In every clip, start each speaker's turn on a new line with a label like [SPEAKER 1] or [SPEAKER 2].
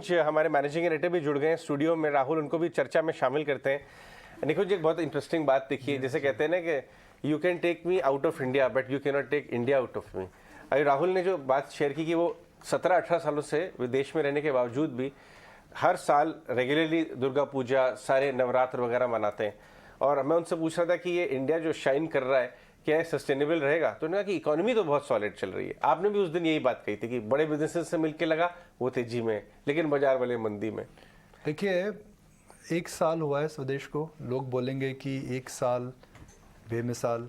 [SPEAKER 1] हमारे managing editor भी जुड़ गए हैं स्टूडियो में, राहुल, उनको भी चर्चा में शामिल करते हैं। निखिल जी, एक बहुत इंटरेस्टिंग बात देखिए, जैसे कहते हैं ना कि you can take me out of India but you can not take India out of me. अभी राहुल ने जो बात शेयर की कि वो 17-18 सालों से विदेश में रहने के बावजूद भी हर साल रेगुलरली दुर्गा पूजा, सारे नवरात्र वगैरह मनाते हैं। और मैं उनसे पूछ रहा था कि ये इंडिया जो शाइन कर रहा है क्या है सस्टेनेबल रहेगा, तो उन्होंने कहा कि इकोनॉमी तो बहुत सॉलिड चल रही है। आपने भी उस दिन यही बात कही थी कि बड़े बिजनेसेस से मिलके लगा वो तेजी में, लेकिन बाजार वाले मंदी में।
[SPEAKER 2] देखिए, एक साल हुआ है स्वदेश को, लोग बोलेंगे कि एक साल बेमिसाल।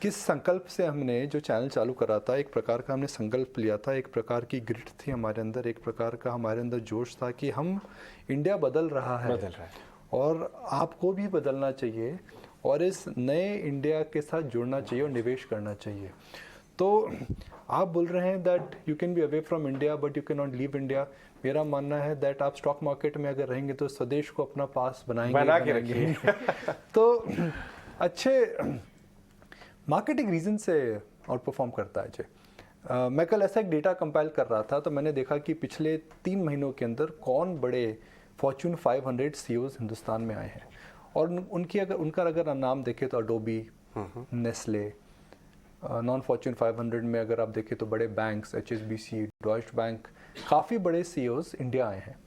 [SPEAKER 2] किस संकल्प से हमने जो चैनल चालू करा था, एक प्रकार का हमने संकल्प लिया था, एक प्रकार की ग्रिट थी हमारे अंदर, एक प्रकार का हमारे अंदर जोश था कि हम इंडिया बदल रहा है और आपको भी बदलना चाहिए और इस नए इंडिया के साथ जुड़ना चाहिए और निवेश करना चाहिए। तो आप बोल रहे हैं that you can be away from India but you can not leave India. मेरा मानना है दैट आप स्टॉक मार्केट में अगर रहेंगे तो स्वदेश को अपना पास बनाएंगे तो अच्छे मार्केटिंग रीजन से आउट परफॉर्म करता है जी। मैं कल ऐसा एक डेटा कंपाइल कर रहा था तो मैंने देखा कि पिछले 3 महीनों के अंदर कौन बड़े फॉर्च्यून 500 CEOs हिंदुस्तान में आए हैं और उनका अगर नाम देखें तो अडोबी, नेस्ले, नॉन फॉर्च्यून 500 में अगर आप देखें तो बड़े बैंक्स HSBC, डॉइच बैंक, काफ़ी बड़े CEOs इंडिया आए हैं।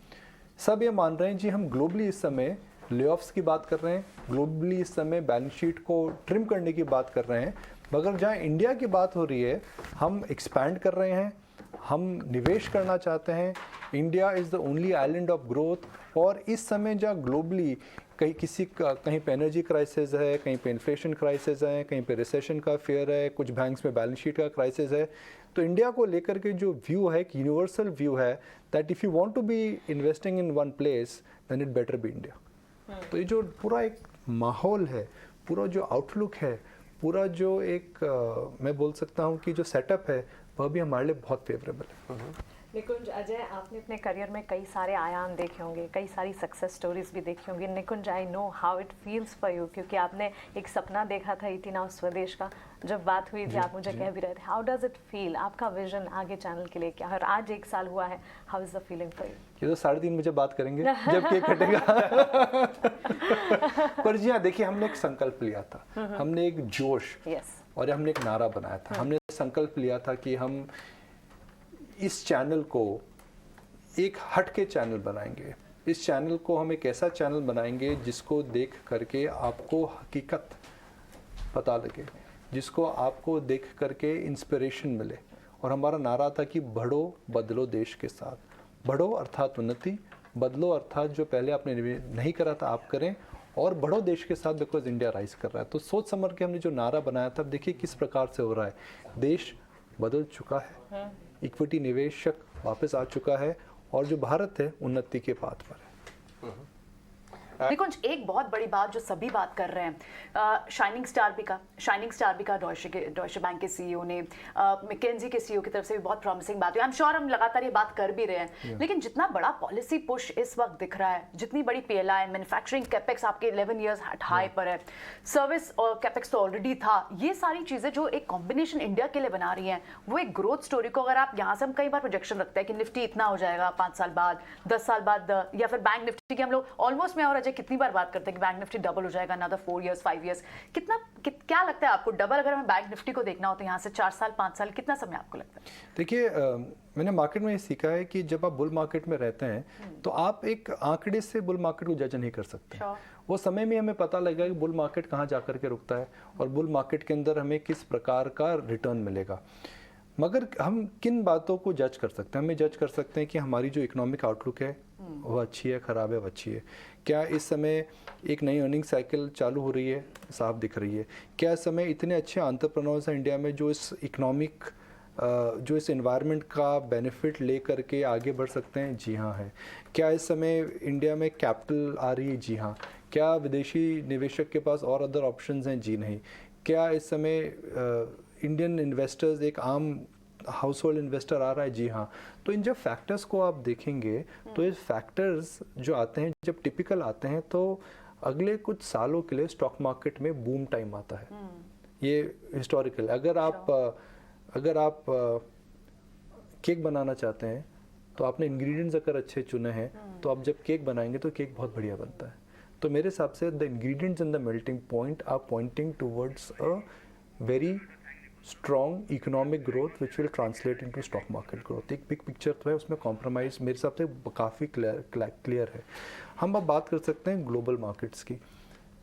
[SPEAKER 2] सब ये मान रहे हैं जी हम ग्लोबली इस समय लेऑफ्स की बात कर रहे हैं, ग्लोबली इस समय बैलेंस शीट को ट्रिम करने की बात कर रहे हैं, मगर जहाँ इंडिया की बात हो रही है हम एक्सपैंड कर रहे हैं, हम निवेश करना चाहते हैं। India is the only island of growth. और इस समय जहाँ ग्लोबली कहीं पे एनर्जी क्राइसिस है, कहीं पे इन्फ्लेशन क्राइसिस है, कहीं पे रिसेशन का फेयर है, कुछ बैंक्स में बैलेंस शीट का क्राइसिस है, तो इंडिया को लेकर के जो व्यू है, एक यूनिवर्सल व्यू है that if you want to be investing in one place then it better be India. तो ये जो पूरा एक माहौल है, पूरा जो आउटलुक है, पूरा जो एक मैं बोल सकता हूँ कि जो सेटअप है वह भी हमारे लिए बहुत फेवरेबल है।
[SPEAKER 3] निकुंज, अजय, आपने अपने करियर में कई सारे आयाम देखे होंगे, कई सारी सक्सेस स्टोरीज भी देखी होंगी। Nikunj, I know how it feels for you, क्योंकि आपने एक सपना देखा था 18 नाउ स्वदेश का। जब बात हुई थी आप मुझे कह भी रहे थे, हाउ डज इट फील, आपका विजन आगे चैनल के लिए क्या है और आज 1 साल हुआ है, how is the feeling for you?
[SPEAKER 2] ये तो 3:30 बजे बात करेंगे जब केक कटेगा पर जी हाँ, देखिए, हमने एक संकल्प लिया था, हमने एक जोश और हमने एक नारा बनाया था। हमने संकल्प लिया था कि हम इस चैनल को एक हटके चैनल बनाएंगे। इस चैनल को हम एक ऐसा चैनल बनाएंगे जिसको देख करके आपको हकीकत पता लगे, जिसको आपको देख करके इंस्पिरेशन मिले। और हमारा नारा था कि बढ़ो बदलो देश के साथ। बढ़ो अर्थात उन्नति, बदलो अर्थात जो पहले आपने नहीं करा था आप करें, और बढ़ो देश के साथ बिकॉज इंडिया राइज कर रहा है। तो सोच समझ के हमने जो नारा बनाया था, देखिए किस प्रकार से हो रहा है। देश बदल चुका है, इक्विटी निवेशक वापस आ चुका है और जो भारत है उन्नति के पाथ पर है।
[SPEAKER 4] निकुंज, एक बहुत बड़ी बात जो सभी बात कर रहे हैं, शाइनिंग स्टार भी का डॉइचे बैंक के सीईओ ने, मैकेंजी के सीईओ की तरफ से भी बहुत प्रॉमिसिंग बात हुई। आई एम श्योर हम लगातार ये बात कर भी रहे हैं, लेकिन जितना बड़ा पॉलिसी पुश इस वक्त दिख रहा है, जितनी बड़ी PLI, मैन्युफैक्चरिंग कैपेक्स आपके 11 ईयर्स हाई पर है, सर्विस और कैपेक्स तो ऑलरेडी था, ये सारी चीजें जो एक कॉम्बिनेशन इंडिया के लिए बना रही हैं, वो एक ग्रोथ स्टोरी को अगर आप यहाँ से, हम कई बार प्रोजेक्शन रखते हैं कि निफ्टी इतना हो जाएगा 5 साल बाद, 10 साल बाद, या फिर बैंक निफ्टी की हम लोग ऑलमोस्ट में और कितनी बार बात करते हैं कि बैंक निफ्टी डबल हो जाएगा another 4 years 5 years। क्या लगता है आपको, डबल अगर हमें बैंक निफ्टी को देखना हो तो यहाँ से 4 साल 5 साल कितना समय आपको लगता है?
[SPEAKER 2] देखिए, मैंने मार्केट में ये सीखा है कि जब आप बुल मार्केट में रहते हैं तो आप एक आंकड़े से बुल मार्केट को जज नहीं कर सकते। वो समय में हमें पता लगेगा कि बुल मार्केट कहाँ जा करके रुकता है और बुल मार्केट के अंदर हमें किस प्रकार का रिटर्न मिलेगा। मगर हम किन बातों को जज कर सकते हैं? हमें जज कर सकते हैं कि हमारी जो इकोनॉमिक आउटलुक है वो अच्छी है, ख़राब है, वो अच्छी है। क्या इस समय एक नई अर्निंग साइकिल चालू हो रही है? साफ दिख रही है। क्या इस समय इतने अच्छे एंटरप्रेन्योर्स हैं इंडिया में जो इस इकोनॉमिक जो इस एनवायरनमेंट का बेनिफिट ले करके आगे बढ़ सकते हैं? जी हाँ है। क्या इस समय इंडिया में कैपिटल आ रही है? जी हाँ। क्या विदेशी निवेशक के पास और अदर ऑप्शंस हैं? जी नहीं। क्या इस समय इंडियन इन्वेस्टर्स, एक आम हाउस होल्ड इन्वेस्टर आ रहा है? जी हाँ। तो इन जब फैक्टर्स को आप देखेंगे तो ये फैक्टर्स जो आते हैं, जब टिपिकल आते हैं, तो अगले कुछ सालों के लिए स्टॉक मार्केट में बूम टाइम आता है। ये हिस्टोरिकल। अगर आप केक बनाना चाहते हैं तो आपने इंग्रेडिएंट्स अगर अच्छे चुने हैं तो आप जब केक बनाएंगे तो केक बहुत बढ़िया बनता है। तो मेरे हिसाब से the ingredients in the melting point are pointing towards a very strong economic growth which will translate into stock market growth. एक बिग पिक्चर तो है, उसमें कॉम्प्रोमाइज़ मेरे हिसाब से काफ़ी क्लियर है। हम अब बात कर सकते हैं ग्लोबल मार्केट्स की।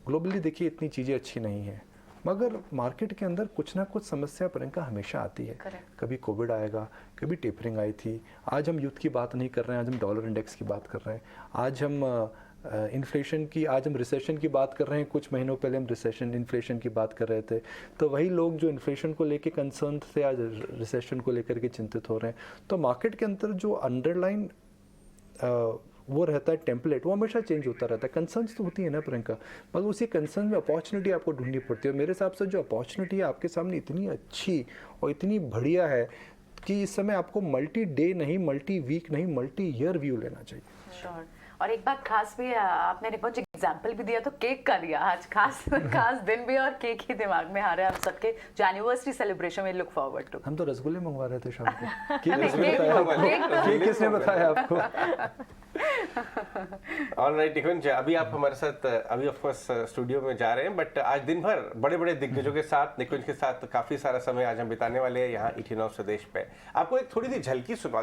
[SPEAKER 2] ग्लोबली देखिए इतनी चीज़ें अच्छी नहीं हैं, मगर मार्केट के अंदर कुछ ना कुछ समस्या प्रियंका हमेशा आती है। कभी कोविड आएगा, कभी टेपरिंग आई थी। आज हम यूथ की बात नहीं कर रहे हैं, आज हम डॉलर इंडेक्स की बात कर रहे हैं। आज हम इन्फ्लेशन की, आज हम रिसेशन की बात कर रहे हैं। कुछ महीनों पहले हम इन्फ्लेशन की बात कर रहे थे। तो वही लोग जो इन्फ्लेशन को लेके कंसर्न थे आज रिसेशन को लेकर के चिंतित हो रहे हैं। तो मार्केट के अंदर जो अंडरलाइन वो रहता है टेम्पलेट, वो हमेशा चेंज होता रहता है। कंसर्न्स तो होती है ना प्रियंका, मगर उसी कंसर्न में अपॉर्चुनिटी आपको ढूंढनी पड़ती है। मेरे हिसाब से जो अपॉर्चुनिटी है आपके सामने इतनी अच्छी और इतनी बढ़िया है कि इस समय आपको मल्टी डे नहीं, मल्टी वीक नहीं, मल्टी ईयर व्यू लेना चाहिए।
[SPEAKER 4] श्योर। और एक बात खास भी है, आपने निकुंज एग्जाम्पल भी दिया तो केक का दिया। आज खास खास दिन भी और केक ही दिमाग में आ रहा है हम सबके, जो एनिवर्सरी सेलिब्रेशन में लुक फॉरवर्ड टू।
[SPEAKER 2] हम तो रसगुल्ले मंगवा रहे थे शाम को।
[SPEAKER 4] केक
[SPEAKER 2] किसने बताया आपको?
[SPEAKER 1] ऑल राइट निकुंज, अभी आप हमारे साथ अभी ऑफ कोर्स स्टूडियो में जा रहे हैं, बट आज दिन भर बड़े बड़े दिग्गजों के साथ, निकुंज के साथ काफी सारा समय आज हम बिताने वाले हैं यहाँ 18 स्वदेश पे। आपको एक थोड़ी सी झलकी सुना